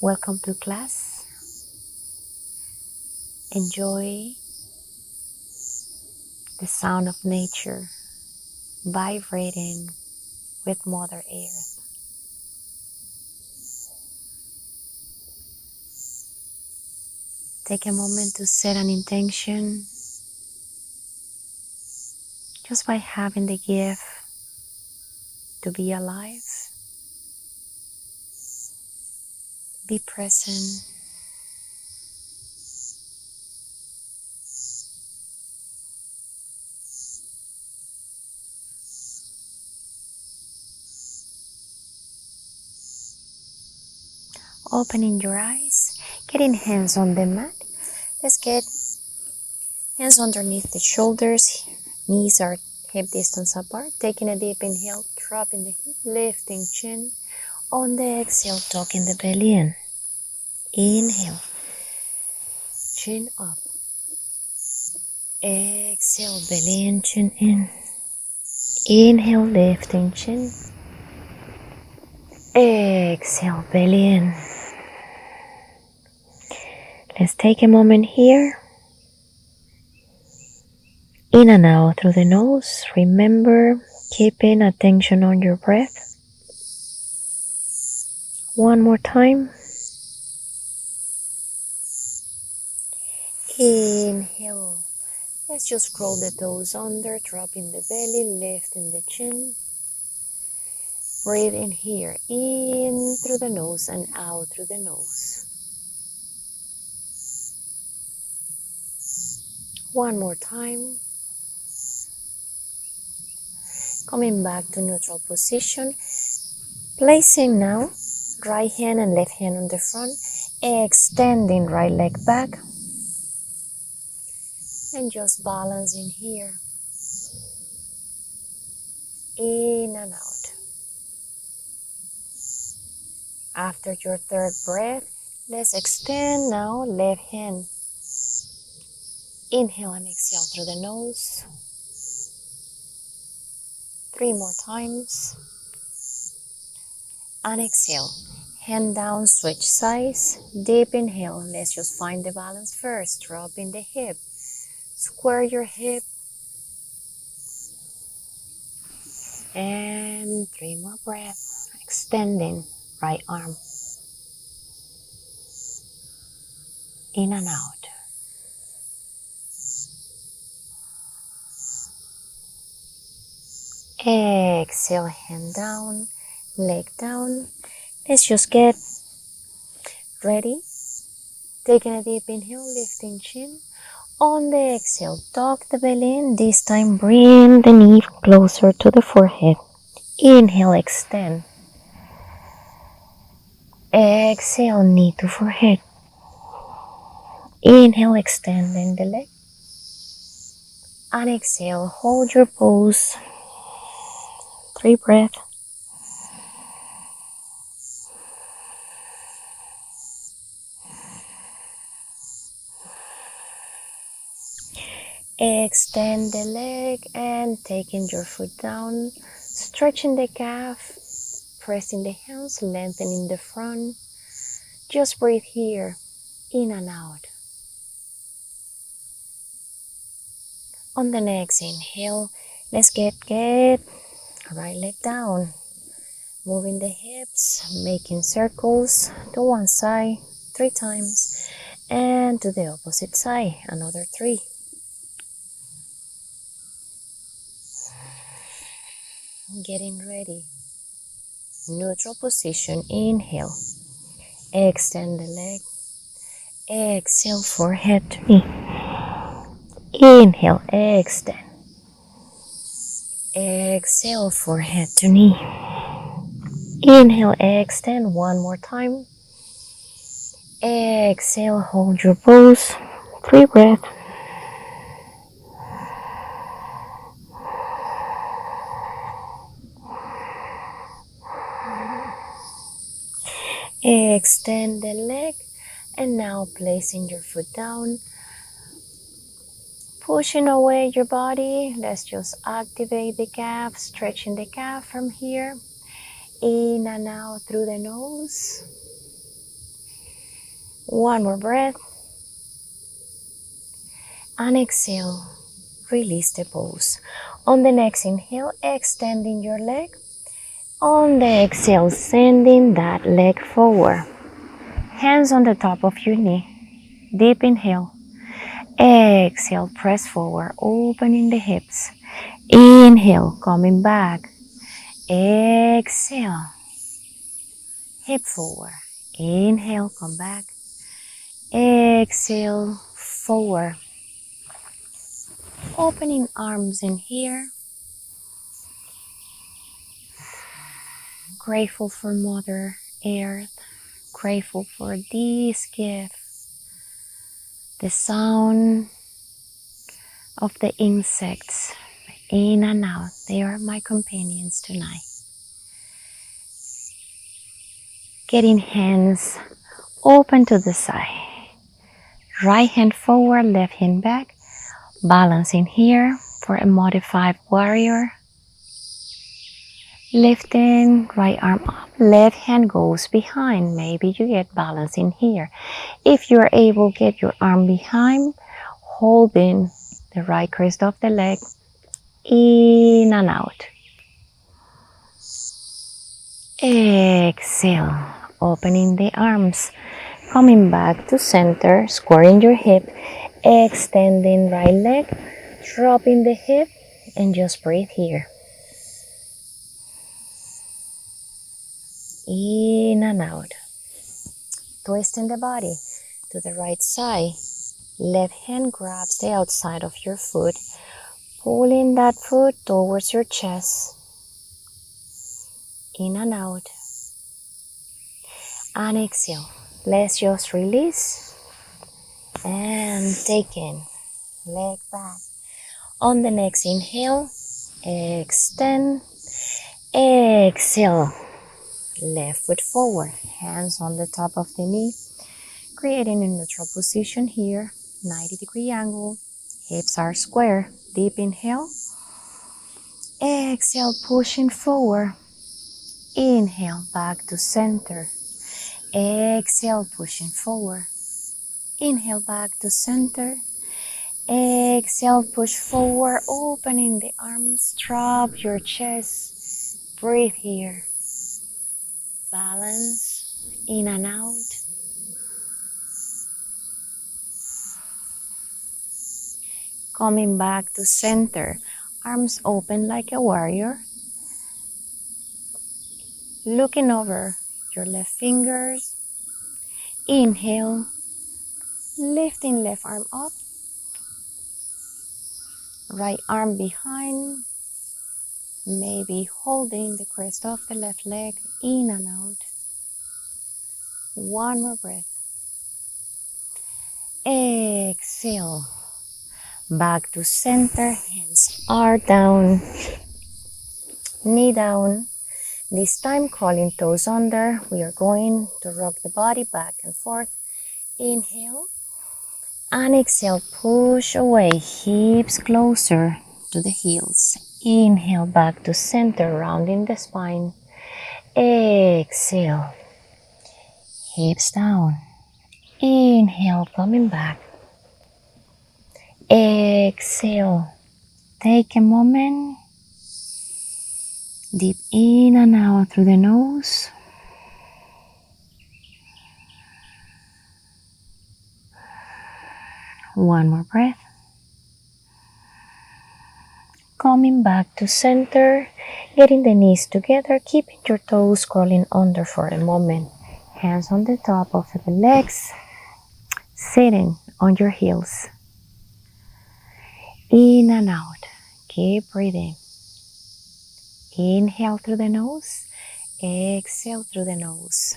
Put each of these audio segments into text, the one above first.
Welcome to class. Enjoy the sound of nature vibrating with Mother Earth. Take a moment to set an intention just by having the gift to be alive. Be present. Opening your eyes, getting hands on the mat. Let's get hands underneath the shoulders. Knees are hip distance apart. Taking a deep inhale, dropping the hip, lifting chin. On the exhale, tucking the belly in. Inhale, chin up. Exhale, belly in, chin in. Inhale, lifting chin. Exhale, belly in. Let's take a moment here. In and out through the nose. Remember, keeping attention on your breath. One more time. Inhale. Let's just roll the toes under, dropping the belly, lifting the chin. Breathe in here, in through the nose and out through the nose. One more time. Coming back to neutral position. Placing now right hand and left hand on the front. Extending right leg back. And just balancing here. In and out. After your third breath, let's extend now left hand. Inhale and exhale through the nose. 3 more times. And exhale. Hand down, switch sides. Deep inhale. Let's just find the balance first. Dropping the hip. Square your hip. And 3 more breaths. Extending right arm. In and out. Exhale, hand down, leg down. Let's just get ready. Taking a deep inhale, lifting chin. On the exhale, tuck the belly in. This time, bring the knee closer to the forehead. Inhale, extend. Exhale, knee to forehead. Inhale, extending the leg. And exhale, hold your pose. 3 breaths. Extend the leg and taking your foot down, stretching the calf, pressing the hands, lengthening the front. Just breathe here, in and out. On the next inhale, let's get right leg down, moving the hips, making circles to one side 3 times and to the opposite side another 3. Getting ready. Neutral position, inhale. Extend the leg. Exhale, forehead to knee. Inhale, extend. Exhale, forehead to knee. Inhale, extend 1 more time. Exhale, hold your pose. 3 breaths. Extend the leg and now placing your foot down, pushing away your body. Let's just activate the calf, stretching the calf from here, in and out through the nose. One more breath. And exhale, release the pose. On the next inhale, extending your leg. On the exhale, sending that leg forward. Hands on the top of your knee. Deep inhale. Exhale, press forward, opening the hips. Inhale, coming back. Exhale, hip forward. Inhale, come back. Exhale, forward. Opening arms in here. Grateful for Mother Earth. Grateful for this gift. The sound of the insects in and out. They are my companions tonight. Getting hands open to the side. Right hand forward, left hand back. Balancing here for a modified warrior. Lifting right arm up, left hand goes behind. Maybe you get balance in here. If you're able, get your arm behind, holding the right crest of the leg, in and out. Exhale, opening the arms, coming back to center, squaring your hip, extending right leg, dropping the hip, and just breathe here. In and out. Twisting the body to the right side. Left hand grabs the outside of your foot, pulling that foot towards your chest. In and out. And exhale. Let's just release and take in. Leg back. On the next inhale, extend. Exhale. Left foot forward, hands on the top of the knee, creating a neutral position here, 90-degree angle, hips are square. Deep inhale, exhale, pushing forward, inhale, back to center, exhale, pushing forward, inhale, back to center, exhale, push forward, opening the arms, drop your chest, breathe here, balance, in and out. Coming back to center, arms open like a warrior. Looking over your left fingers. Inhale, lifting left arm up. Right arm behind. Maybe holding the crest of the left leg, in and out. One more breath. Exhale. Back to center, hands are down. Knee down. This time, crawling toes under, we are going to rock the body back and forth. Inhale and exhale, push away, hips closer to the heels. Inhale, back to center, rounding the spine. Exhale, hips down. Inhale, coming back. Exhale, take a moment. Deep in and out through the nose. One more breath. Coming back to center, getting the knees together, keeping your toes curling under for a moment. Hands on the top of the legs, sitting on your heels. In and out. Keep breathing. Inhale through the nose, exhale through the nose.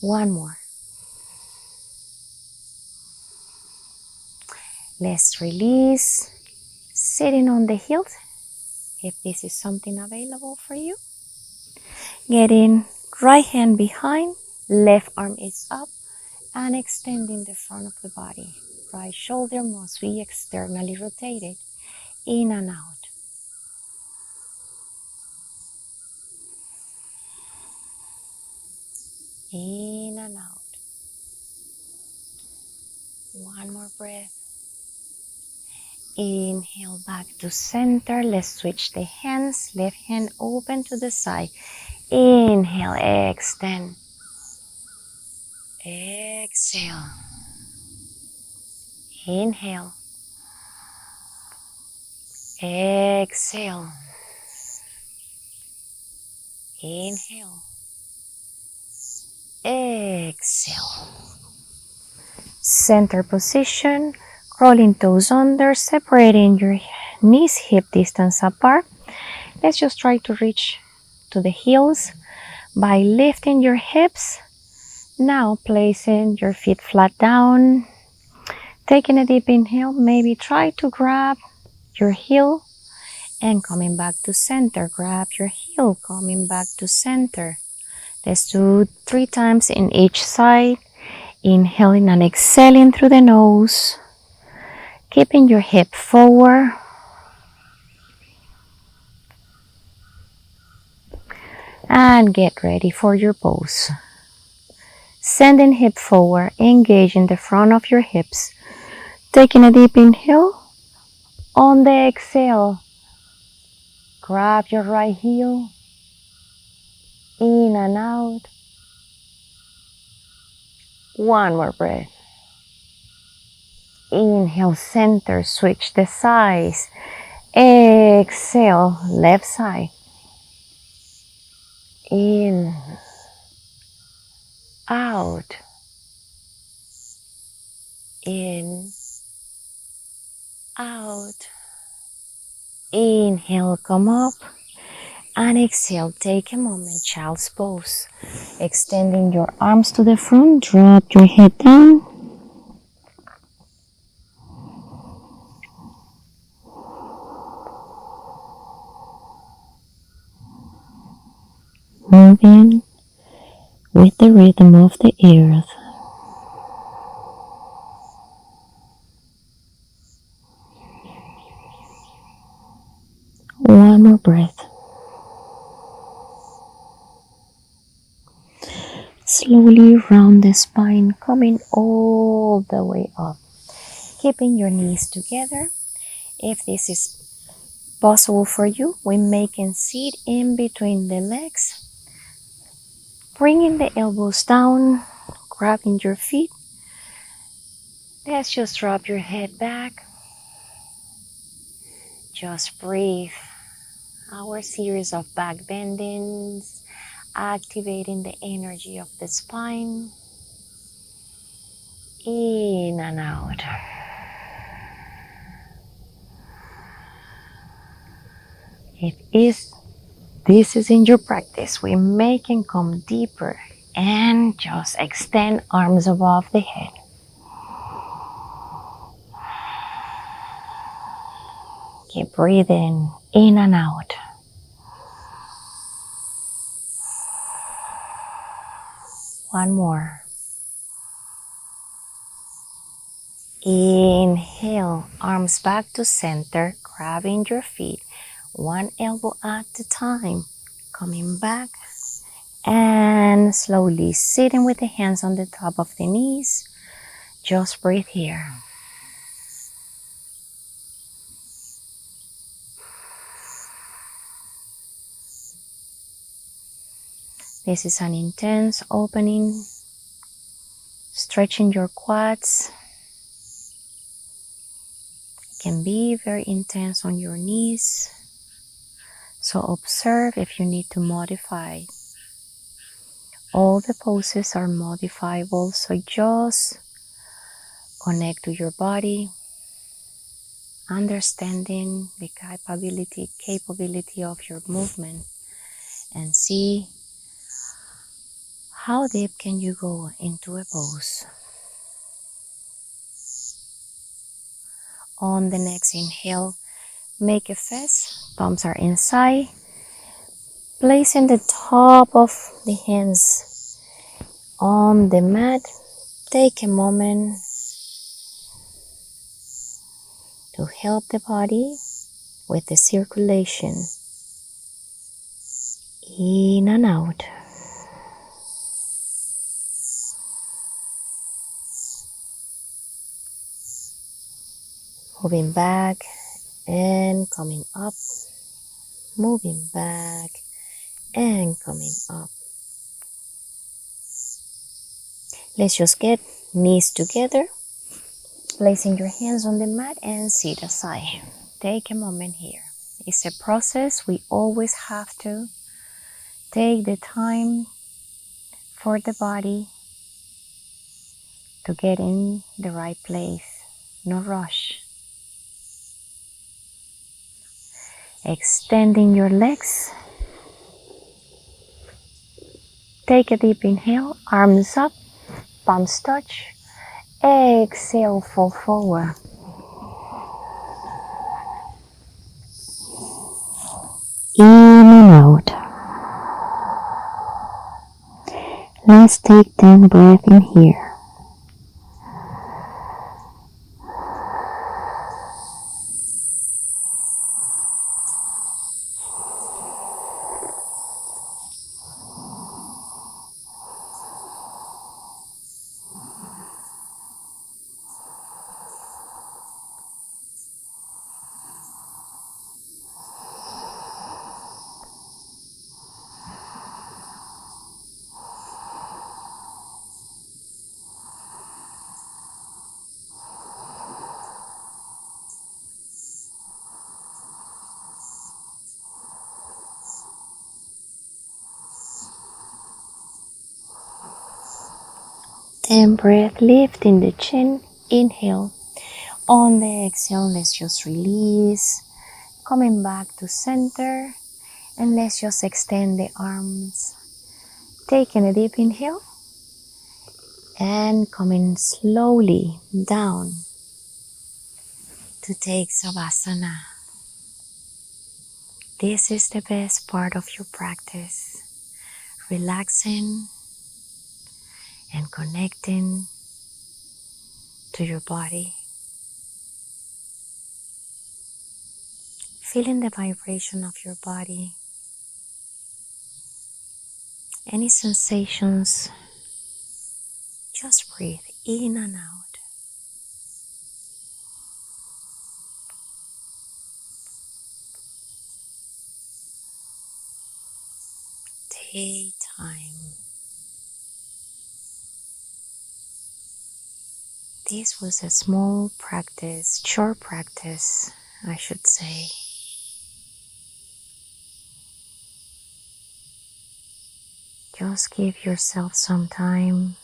One more. Let's release. Sitting on the heels, if this is something available for you. Getting right hand behind, left arm is up, and extending the front of the body. Right shoulder must be externally rotated, in and out. In and out. One more breath. Inhale back to center. Let's switch the hands. Left hand open to the side. Inhale, extend. Exhale. Inhale. Exhale. Inhale. Exhale. Center position. Crawling toes under. Separating your knees hip distance apart. Let's just try to reach to the heels by lifting your hips. Now placing your feet flat down. Taking a deep inhale. Maybe try to grab your heel and coming back to center. Grab your heel, coming back to center. Let's do 3 times in each side. Inhaling and exhaling through the nose. Keeping your hip forward. And get ready for your pose. Sending hip forward, engaging the front of your hips. Taking a deep inhale. On the exhale, grab your right heel. In and out. One more breath. Inhale, center, switch the sides. Exhale, left side. In, out, in, out. Inhale, come up. And exhale, take a moment, child's pose. Extending your arms to the front, drop your head down. Moving with the rhythm of the earth. One more breath. Slowly round the spine, coming all the way up. Keeping your knees together. If this is possible for you, we can sit in between the legs. Bringing the elbows down, grabbing your feet. Let's just drop your head back. Just breathe. Our series of back bendings, activating the energy of the spine. In and out. If this is in your practice, we can come deeper and just extend arms above the head. Keep breathing in and out. One more. Inhale, arms back to center, grabbing your feet, one elbow at a time, coming back and slowly sitting with the hands on the top of the knees. Just breathe here. This is an intense opening, stretching your quads. It can be very intense on your knees. So observe if you need to modify. All the poses are modifiable, so just connect to your body, understanding the capability of your movement, and see how deep can you go into a pose. On the next inhale, make a fist, palms are inside. Placing the top of the hands on the mat, take a moment to help the body with the circulation. In and out. moving back and coming up, moving back and coming up. Let's just get knees together, placing your hands on the mat and sit aside. Take a moment here. It's a process. We always have to take the time for the body to get in the right place. No rush. Extending your legs. Take a deep inhale, arms up, palms touch. Exhale, fall forward. In and out. Let's take 10 breaths in here. Then breath, lifting the chin, inhale. On the exhale, let's just release, coming back to center, and let's just extend the arms. Taking a deep inhale, and coming slowly down to take Savasana. This is the best part of your practice, relaxing and connecting to your body. Feeling the vibration of your body. Any sensations, just breathe in and out. Take time. This was a small practice, short practice, I should say. Just give yourself some time.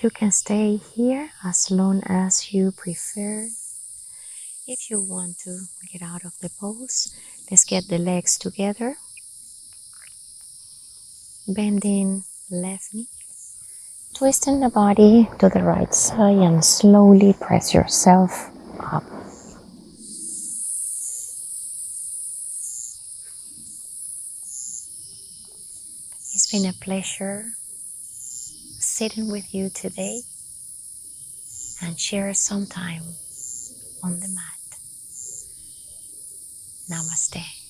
You can stay here as long as you prefer. If you want to get out of the pose, let's get the legs together. Bending left knee. Twisting the body to the right side and slowly press yourself up. It's been a pleasure sitting with you today and share some time on the mat. Namaste.